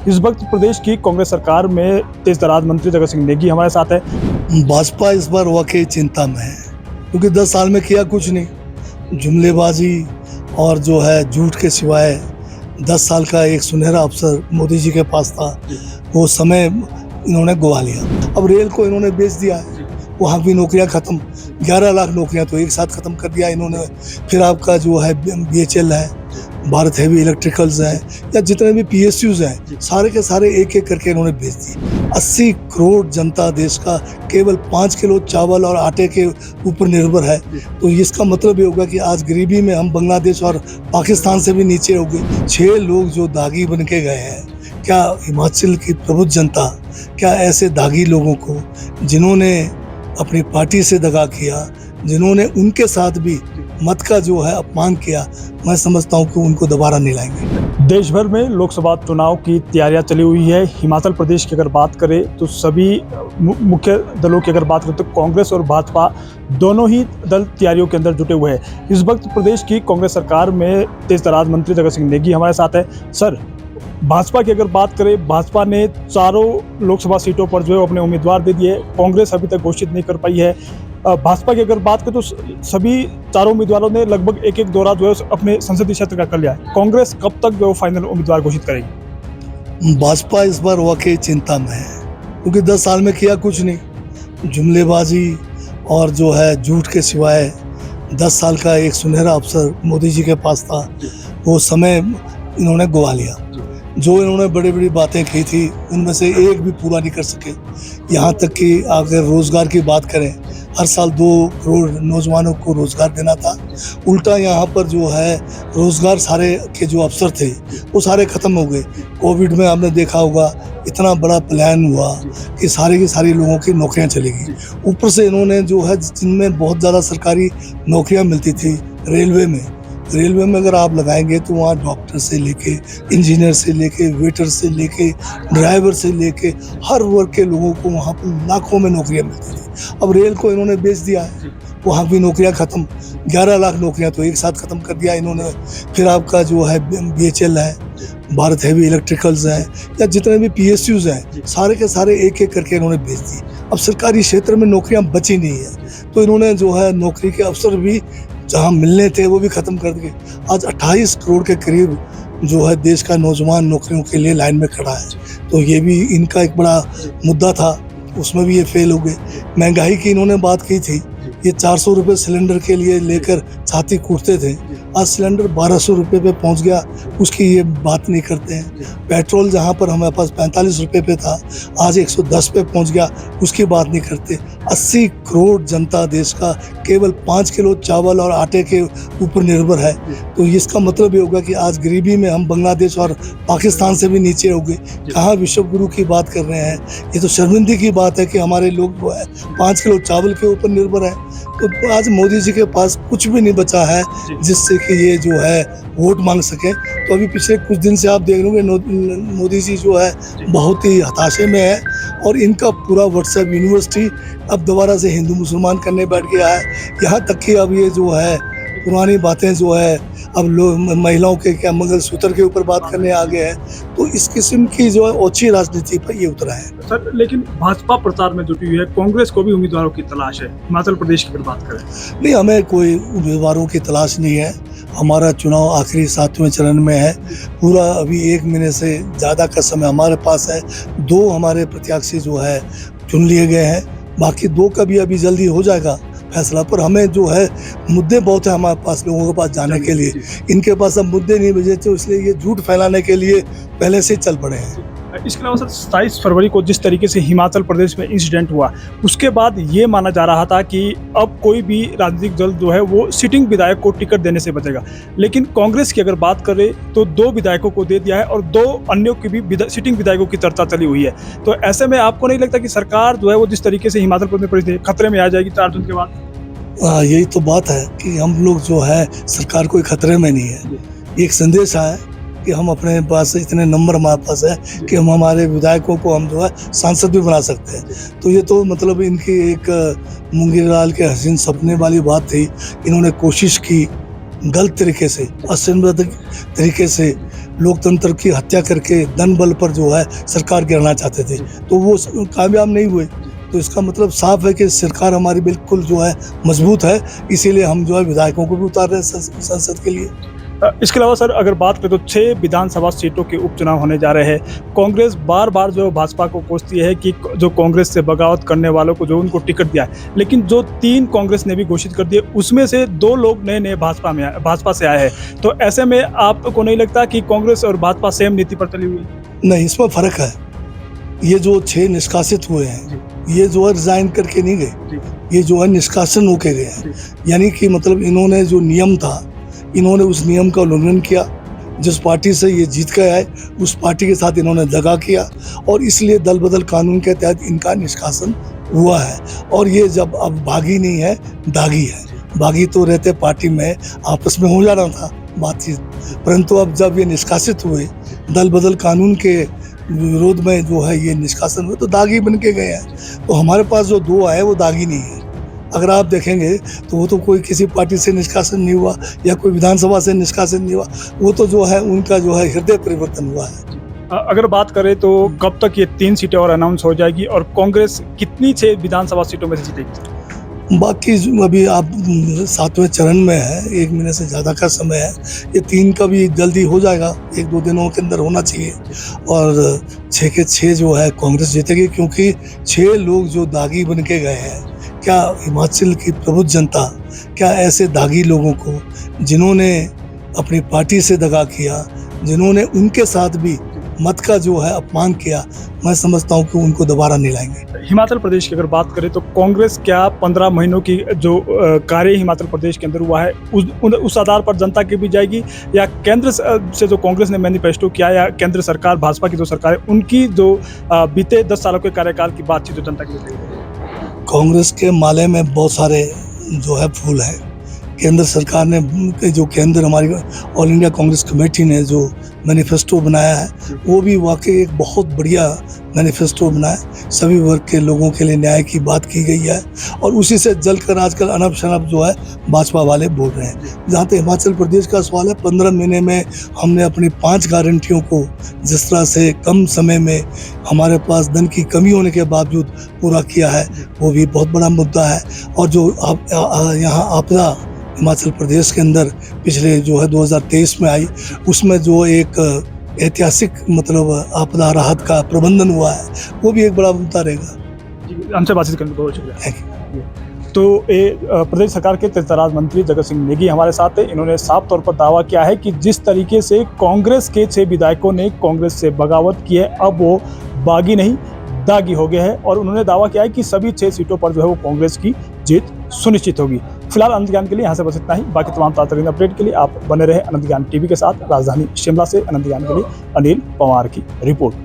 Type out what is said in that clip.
इस वक्त प्रदेश की कांग्रेस सरकार में तेज तर्रार मंत्री जगत सिंह नेगी हमारे साथ है। भाजपा इस बार वाकई चिंता में है क्योंकि 10 साल में किया कुछ नहीं, जुमलेबाजी और जो है झूठ के सिवाय 10 साल का एक सुनहरा अवसर मोदी जी के पास था, वो समय इन्होंने गवा लिया। अब रेल को इन्होंने बेच दिया है, वहाँ भी नौकरियाँ खत्म, 11 लाख नौकरियाँ तो एक साथ खत्म कर दिया इन्होंने। फिर आपका जो है BHL है, भारत हेवी इलेक्ट्रिकल्स हैं, या जितने भी PSUs हैं, सारे के सारे एक एक करके इन्होंने बेच दिए। 80 करोड़ जनता देश का केवल 5 किलो चावल और आटे के ऊपर निर्भर है। तो इसका मतलब ये होगा कि आज गरीबी में हम बांग्लादेश और पाकिस्तान से भी नीचे हो गए। 6 लोग जो दागी बन के गए हैं, क्या हिमाचल की प्रबुद्ध जनता क्या ऐसे दागी लोगों को, जिन्होंने अपनी पार्टी से दगा किया, जिन्होंने उनके साथ भी मत का जो है अपमान किया, मैं समझता हूं कि उनको दोबारा नहीं लाएंगे। देश भर में लोकसभा चुनाव की तैयारियां चली हुई है। हिमाचल प्रदेश की अगर बात करें तो सभी मुख्य दलों की अगर बात करें तो कांग्रेस और भाजपा दोनों ही दल तैयारियों के अंदर जुटे हुए हैं। इस वक्त प्रदेश की कांग्रेस सरकार में तेज तर्रार मंत्री जगत सिंह नेगी हमारे साथ है। सर, भाजपा की अगर बात करें, भाजपा ने चारों लोकसभा सीटों पर जो है अपने उम्मीदवार दे दिए। कांग्रेस अभी तक घोषित नहीं कर पाई है। भाजपा की अगर बात करें तो सभी चारों उम्मीदवारों ने लगभग एक एक दौरा जो है अपने संसदीय क्षेत्र का कर लिया है। कांग्रेस कब तक जो फाइनल उम्मीदवार घोषित करेगी? भाजपा इस बार वाकई चिंता में है क्योंकि 10 साल में किया कुछ नहीं, जुमलेबाजी और जो है झूठ के सिवाय 10 साल का एक सुनहरा अवसर मोदी जी के पास था, वो समय इन्होंने गवा लिया। जो इन्होंने बड़ी बड़ी बातें की थी, उनमें से एक भी पूरा नहीं कर सके। यहाँ तक कि अगर रोज़गार की बात करें, हर साल 2 करोड़ नौजवानों को रोज़गार देना था। उल्टा यहाँ पर जो है रोज़गार सारे के जो अवसर थे वो सारे ख़त्म हो गए। कोविड में आपने देखा होगा, इतना बड़ा प्लान हुआ कि सारे की सारी लोगों की नौकरियाँ चली गई। ऊपर से इन्होंने जो है, जिनमें बहुत ज़्यादा सरकारी नौकरियाँ मिलती थी, रेलवे में अगर आप लगाएंगे तो वहाँ डॉक्टर से लेके, इंजीनियर से लेके, वेटर से लेके, ड्राइवर से लेके हर वर्ग के लोगों को वहाँ पर लाखों में नौकरियाँ मिलती थी। अब रेल को इन्होंने बेच दिया है, वहाँ भी नौकरियाँ खत्म, 11 लाख नौकरियाँ तो एक साथ खत्म कर दिया इन्होंने। फिर आपका जो है BHL है, भारत हेवी इलेक्ट्रिकल्स हैं, या जितने भी PSUs हैं, सारे के सारे एक एक करके इन्होंने बेच दिए। अब सरकारी क्षेत्र में नौकरियाँ बची नहीं है, तो इन्होंने जो है नौकरी के अवसर भी जहाँ मिलने थे वो भी ख़त्म कर दिए। आज 28 करोड़ के करीब जो है देश का नौजवान नौकरियों के लिए लाइन में खड़ा है, तो ये भी इनका एक बड़ा मुद्दा था, उसमें भी ये फेल हो गए। महंगाई की इन्होंने बात की थी, ये 400 रुपये सिलेंडर के लिए लेकर छाती कूटते थे, आज सिलेंडर 1200 रुपये पे पहुंच गया, उसकी ये बात नहीं करते हैं। पेट्रोल जहां पर हमारे पास 45 रुपये पे था, आज 110 पे पहुंच गया, उसकी बात नहीं करते। 80 करोड़ जनता देश का केवल 5 किलो चावल और आटे के ऊपर निर्भर है। तो इसका मतलब ये होगा कि आज गरीबी में हम बांग्लादेश और पाकिस्तान से भी नीचे हो गए। कहाँ विश्व गुरु की बात कर रहे हैं, ये तो शर्मिंदगी की बात है कि हमारे लोग जो है 5 किलो चावल के ऊपर निर्भर है। तो आज मोदी जी के पास कुछ भी नहीं बचा है जिससे कि ये जो है वोट मांग सकें। तो अभी पिछले कुछ दिन से आप देख रहे होंगे मोदी जी जो है बहुत ही हताशे में है, और इनका पूरा व्हाट्सएप यूनिवर्सिटी अब दोबारा से हिंदू मुसलमान करने बैठ गया है। यहाँ तक कि अब ये जो है पुरानी बातें जो है अब लोग महिलाओं के क्या मंगलसूत्र के ऊपर बात करने आ गए हैं। तो इस किस्म की जो है ओछी राजनीति पर ये उतरा है। सर, लेकिन भाजपा प्रचार में जुटी हुई है, कांग्रेस को भी उम्मीदवारों की तलाश है। हिमाचल प्रदेश की अगर बात करें, नहीं, हमें कोई उम्मीदवारों की तलाश नहीं है। हमारा चुनाव आखिरी 7वें चरण में है। पूरा अभी 1 महीने से ज़्यादा का समय हमारे पास है। 2 हमारे प्रत्याशी जो है चुन लिए गए हैं, बाकी 2 का भी अभी जल्दी हो जाएगा फैसला। पर हमें जो है मुद्दे बहुत है हमारे पास, लोगों के पास जाने के लिए। इनके पास अब मुद्दे नहीं बचे, तो इसलिए ये झूठ फैलाने के लिए पहले से चल पड़े हैं। इसके अलावा सर, 27 फरवरी को जिस तरीके से हिमाचल प्रदेश में इंसिडेंट हुआ, उसके बाद ये माना जा रहा था कि अब कोई भी राजनीतिक दल जो है वो सिटिंग विधायक को टिकट देने से बचेगा। लेकिन कांग्रेस की अगर बात करें तो 2 विधायकों को दे दिया है और 2 अन्यों की भी सिटिंग विधायकों की चर्चा चली हुई है। तो ऐसे में आपको नहीं लगता कि सरकार जो है वो जिस तरीके से हिमाचल प्रदेश में खतरे में आ जाएगी 4 जून के बाद? यही तो बात है कि हम लोग जो है सरकार कोई खतरे में नहीं है। एक संदेश आया कि हम अपने पास इतने नंबर हमारे पास है कि हम हमारे विधायकों को हम जो है सांसद भी बना सकते हैं। तो ये तो मतलब इनकी एक मुंगेरलाल के हसीन सपने वाली बात थी। इन्होंने कोशिश की गलत तरीके से, असंवैधानिक तरीके से लोकतंत्र की हत्या करके धन बल पर जो है सरकार गिराना चाहते थे, तो वो कामयाब नहीं हुए। तो इसका मतलब साफ है कि सरकार हमारी बिल्कुल जो है मजबूत है, इसीलिए हम जो है विधायकों को भी उतार रहे हैं संसद के लिए। इसके अलावा सर अगर बात करें तो 6 विधानसभा सीटों के उपचुनाव होने जा रहे हैं। कांग्रेस बार-बार जो भाजपा को कोसती है कि जो कांग्रेस से बगावत करने वालों को जो उनको टिकट दिया है, लेकिन जो 3 कांग्रेस ने भी घोषित कर दिए उसमें से 2 लोग नए-नए भाजपा से आए हैं। तो ऐसे में आपको नहीं लगता कि कांग्रेस और भाजपा सेम नीति पर चली हुई है? नहीं, इसमें फ़र्क है। ये जो 6 निष्कासित हुए हैं, ये जो है रिज़ाइन करके नहीं गए, ये जो है निष्कासन होके गए हैं। यानी कि मतलब इन्होंने जो नियम था, इन्होंने उस नियम का उल्लंघन किया। जिस पार्टी से ये जीत के आए उस पार्टी के साथ इन्होंने दगा किया और इसलिए दल बदल कानून के तहत इनका निष्कासन हुआ है। और ये जब अब बागी नहीं है, दागी है। बागी तो रहते पार्टी में आपस में हो जाना था बातचीत, परंतु अब जब ये निष्कासित हुए, दल बदल कानून के विरोध में जो है ये निष्कासन हुए, तो दागी बन के गए हैं। तो हमारे पास जो 2 आए वो दागी नहीं है। अगर आप देखेंगे तो वो तो कोई किसी पार्टी से निष्कासन नहीं हुआ या कोई विधानसभा से निष्कासन नहीं हुआ, वो तो जो है उनका जो है हृदय परिवर्तन हुआ है। अगर बात करें तो कब तक ये 3 सीटें और अनाउंस हो जाएगी और कांग्रेस कितनी 6 विधानसभा सीटों में से जीतेगी? बाकी अभी आप 7वें चरण में है, 1 महीने से ज़्यादा का समय है। ये 3 का भी जल्दी हो जाएगा, 1-2 दिनों के अंदर होना चाहिए। और 6 के 6 जो है कांग्रेस जीतेगी, क्योंकि 6 लोग जो दागी बन के गए हैं, क्या हिमाचल की प्रबुद्ध जनता क्या ऐसे दागी लोगों को जिन्होंने अपनी पार्टी से दगा किया, जिन्होंने उनके साथ भी मत का जो है अपमान किया, मैं समझता हूं कि उनको दोबारा नहीं लाएंगे। हिमाचल प्रदेश की अगर बात करें तो कांग्रेस क्या 15 महीनों की जो कार्य हिमाचल प्रदेश के अंदर हुआ है उस आधार पर जनता की भी जाएगी, या केंद्र से जो कांग्रेस ने मैनिफेस्टो किया या केंद्र सरकार भाजपा की जो सरकार है उनकी जो बीते 10 सालों के कार्यकाल की बातचीत जो जनता की जाएगी? कांग्रेस के माले में बहुत सारे जो है फूल हैं। केंद्र सरकार ने जो केंद्र हमारी ऑल इंडिया कांग्रेस कमेटी ने जो मैनिफेस्टो बनाया है, वो भी वाकई एक बहुत बढ़िया मैनिफेस्टो बनाया है। सभी वर्ग के लोगों के लिए न्याय की बात की गई है और उसी से जलकर आजकल अनप शनप जो है भाजपा वाले बोल रहे हैं। जहाँ तक हिमाचल प्रदेश का सवाल है, 15 महीने में हमने अपनी 5 गारंटियों को जिस तरह से कम समय में हमारे पास धन की कमी होने के बावजूद पूरा किया है, वो भी बहुत बड़ा मुद्दा है। और जो यहाँ आपदा हिमाचल प्रदेश के अंदर पिछले जो है 2023 में आई, उसमें जो एक ऐतिहासिक मतलब आपदा राहत का प्रबंधन हुआ है, वो भी एक बड़ा मुद्दा रहेगा। हमसे बातचीत करने को बहुत शुक्रिया। Thank you. तो प्रदेश सरकार के तीर्थराज मंत्री जगत सिंह नेगी हमारे साथ है। इन्होंने साफ तौर पर दावा किया है कि जिस तरीके से कांग्रेस के 6 विधायकों ने कांग्रेस से बगावत की है, अब वो बागी नहीं दागी हो गए हैं और उन्होंने दावा किया है कि सभी 6 सीटों पर जो है वो कांग्रेस की जीत सुनिश्चित होगी। फिलहाल अनंत ज्ञान के लिए यहाँ से बस इतना ही। बाकी तमाम ताज़ा अपडेट के लिए आप बने रहे अनंत ज्ञान टीवी के साथ। राजधानी शिमला से अनंत ज्ञान के लिए अनिल पवार की रिपोर्ट।